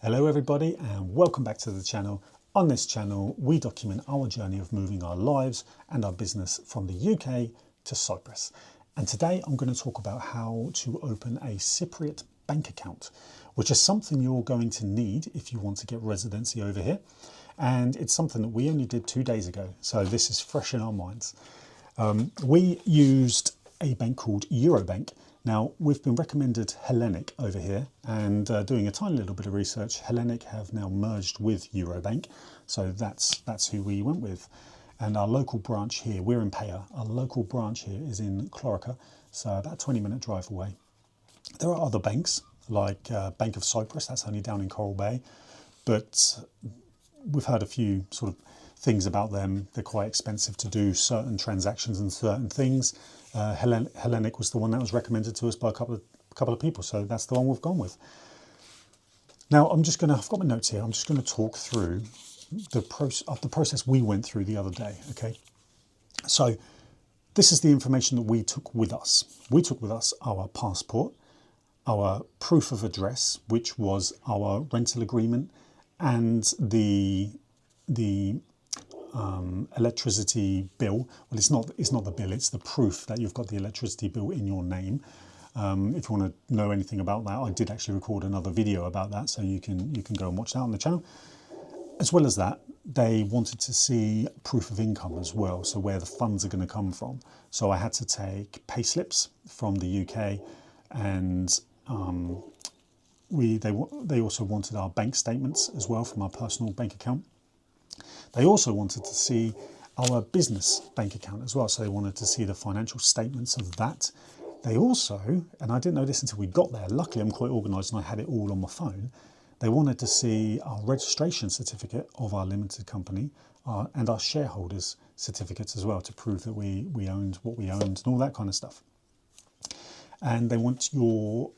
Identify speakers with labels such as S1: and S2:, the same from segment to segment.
S1: Hello everybody and welcome back to the channel. On this channel we document our journey of moving our lives and our business from the UK to Cyprus. And today I'm going to talk about how to open a Cypriot bank account, which is something you're going to need if you want to get residency over here. And it's something that we only did 2 days ago, so this is fresh in our minds. We used a bank called Eurobank. Now, we've been recommended Hellenic over here, and doing a tiny little bit of research, Hellenic have now merged with Eurobank, so that's who we went with. And our local branch here, we're in Paya, our local branch here is in Chlorica, so about a 20-minute drive away. There are other banks, like Bank of Cyprus, that's only down in Coral Bay, but we've heard a few sort of things about them. They're quite expensive to do certain transactions and certain things. Hellenic was the one that was recommended to us by a couple of people, so that's the one we've gone with. Now I've got my notes here. I'm just going to talk through the process we went through the other day. Okay, so this is the information that we took with us. We took with us our passport, our proof of address, which was our rental agreement, and the electricity bill. Well, it's not the bill, it's the proof that you've got the electricity bill in your name. If you want to know anything about that, I did actually record another video about that, so you can go and watch that on the channel. As well as that, they wanted to see proof of income as well, so where the funds are going to come from. So I had to take pay slips from the UK, and they also wanted our bank statements as well from our personal bank account. They also wanted to see our business bank account as well, so they wanted to see the financial statements of that. They also, and I didn't know this until we got there, luckily I'm quite organised and I had it all on my phone, they wanted to see our registration certificate of our limited company and our shareholders certificates as well, to prove that we owned what we owned and all that kind of stuff. And they want your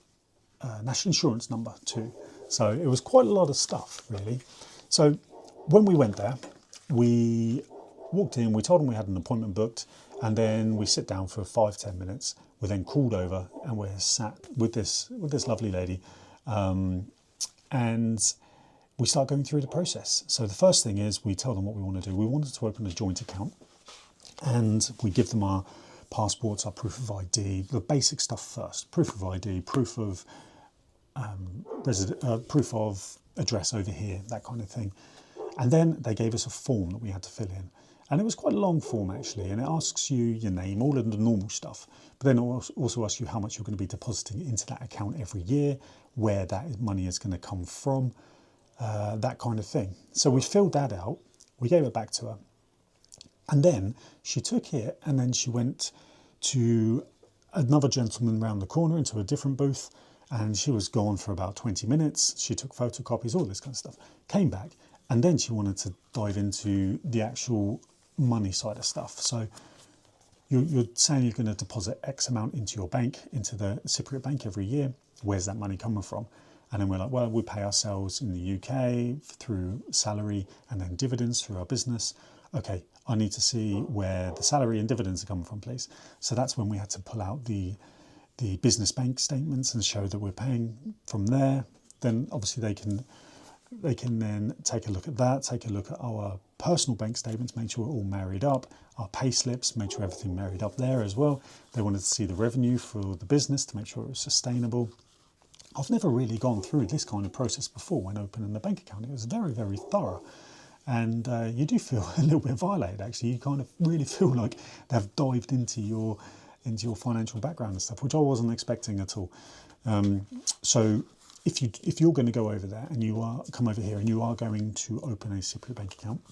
S1: national insurance number too. So it was quite a lot of stuff, really. So when we went there, we walked in, we told them we had an appointment booked, and then we sit down for 5-10 minutes. We're then called over and we're sat with this lovely lady, and we start going through the process. So the first thing is we tell them what we want to do. We wanted to open a joint account, and we give them our passports, our proof of ID, the basic stuff first. Proof of ID, proof of proof of address over here, that kind of thing. And then they gave us a form that we had to fill in. And it was quite a long form actually, and it asks you your name, all of the normal stuff, but then it also asks you how much you're going to be depositing into that account every year, where that money is going to come from, that kind of thing. So we filled that out, we gave it back to her, and then she took it and then she went to another gentleman round the corner into a different booth, and she was gone for about 20 minutes. She took photocopies, all this kind of stuff, came back, and then she wanted to dive into the actual money side of stuff. So you're saying you're going to deposit X amount into your bank, into the Cypriot bank every year. Where's that money coming from? And then we're like, well, we pay ourselves in the UK through salary and then dividends through our business. Okay, I need to see where the salary and dividends are coming from, please. So that's when we had to pull out the business bank statements and show that we're paying from there. Then obviously they can then take a look at that, take a look at our personal bank statements, make sure we're all married up, our pay slips, make sure everything married up there as well. They wanted to see the revenue for the business to make sure it was sustainable. I've never really gone through this kind of process before when opening the bank account. It was very, very thorough. And you do feel a little bit violated actually. You kind of really feel like they've dived into your financial background and stuff, which I wasn't expecting at all. So if you're going to go over there and come over here and you are going to open a Cypriot bank account,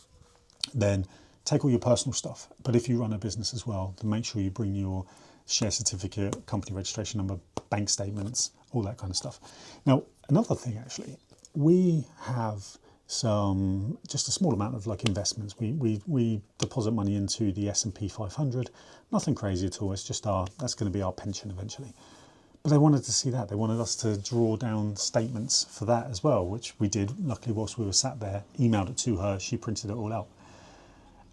S1: then take all your personal stuff. But if you run a business as well, then make sure you bring your share certificate, company registration number, bank statements, all that kind of stuff. Now, another thing actually, we have just a small amount of like investments. We deposit money into the S&P 500, nothing crazy at all. It's just that's going to be our pension eventually. But they wanted to see that. They wanted us to draw down statements for that as well, which we did. Luckily, whilst we were sat there, emailed it to her, she printed it all out.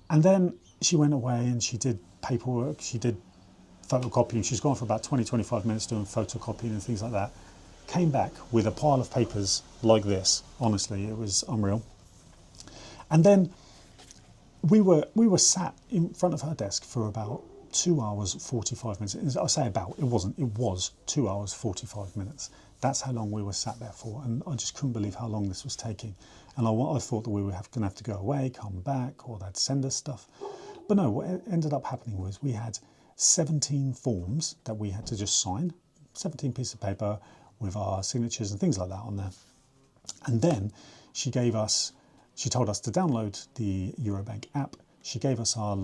S1: And then she went away and she did paperwork, she did photocopying. She's gone for about 20-25 minutes doing photocopying and things like that. came back with a pile of papers like this. Honestly, it was unreal. And then we were sat in front of her desk for about 2 hours 45 minutes. I say about, it wasn't, it was 2 hours 45 minutes. That's how long we were sat there for, and I just couldn't believe how long this was taking. And I thought that we were going to have to go away, come back, or they'd send us stuff. But no, what ended up happening was we had 17 forms that we had to just sign, 17 pieces of paper with our signatures and things like that on there. And then she told us to download the Eurobank app. She gave us our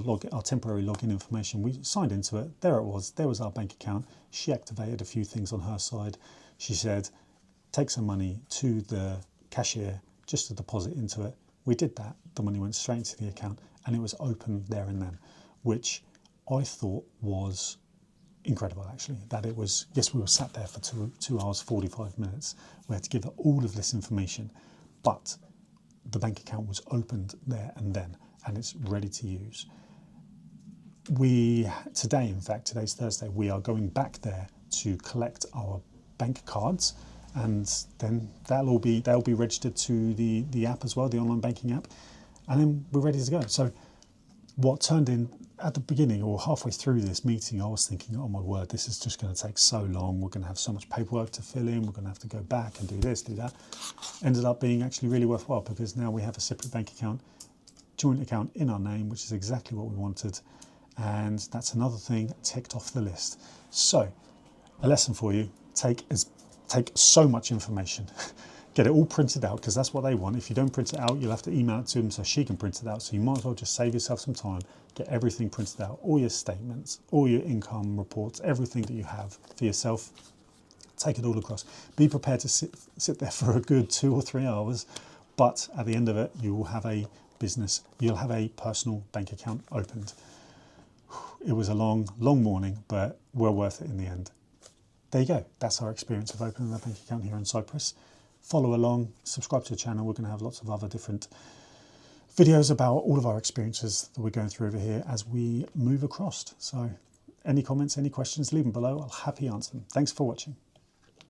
S1: temporary login information. We signed into it. There it was. There was our bank account. She activated a few things on her side. She said, take some money to the cashier just to deposit into it. We did that. The money went straight into the account and it was open there and then, which I thought was incredible, actually. That it was, yes, we were sat there for 2 hours 45 minutes. We had to give her all of this information, but the bank account was opened there and then, and it's ready to use. Today, in fact, today's Thursday, we are going back there to collect our bank cards, and then they'll be registered to the app as well, the online banking app, and then we're ready to go. So what turned in at the beginning or halfway through this meeting, I was thinking, oh my word, this is just going to take so long. We're going to have so much paperwork to fill in. We're going to have to go back and do this, do that. Ended up being actually really worthwhile because now we have a separate bank account, joint account in our name, which is exactly what we wanted. And that's another thing ticked off the list. So a lesson for you, take so much information. Get it all printed out because that's what they want. If you don't print it out, you'll have to email it to them so she can print it out. So you might as well just save yourself some time, get everything printed out, all your statements, all your income reports, everything that you have for yourself. Take it all across. Be prepared to sit there for a good 2 or 3 hours, but at the end of it, you will have a business, you'll have a personal bank account opened. It was a long morning, but well worth it in the end. There you go. That's our experience of opening a bank account here in Cyprus. Follow along, subscribe to the channel. We're going to have lots of other different videos about all of our experiences that we're going through over here as we move across. So any comments, any questions, leave them below. I'll happily answer them. Thanks for watching.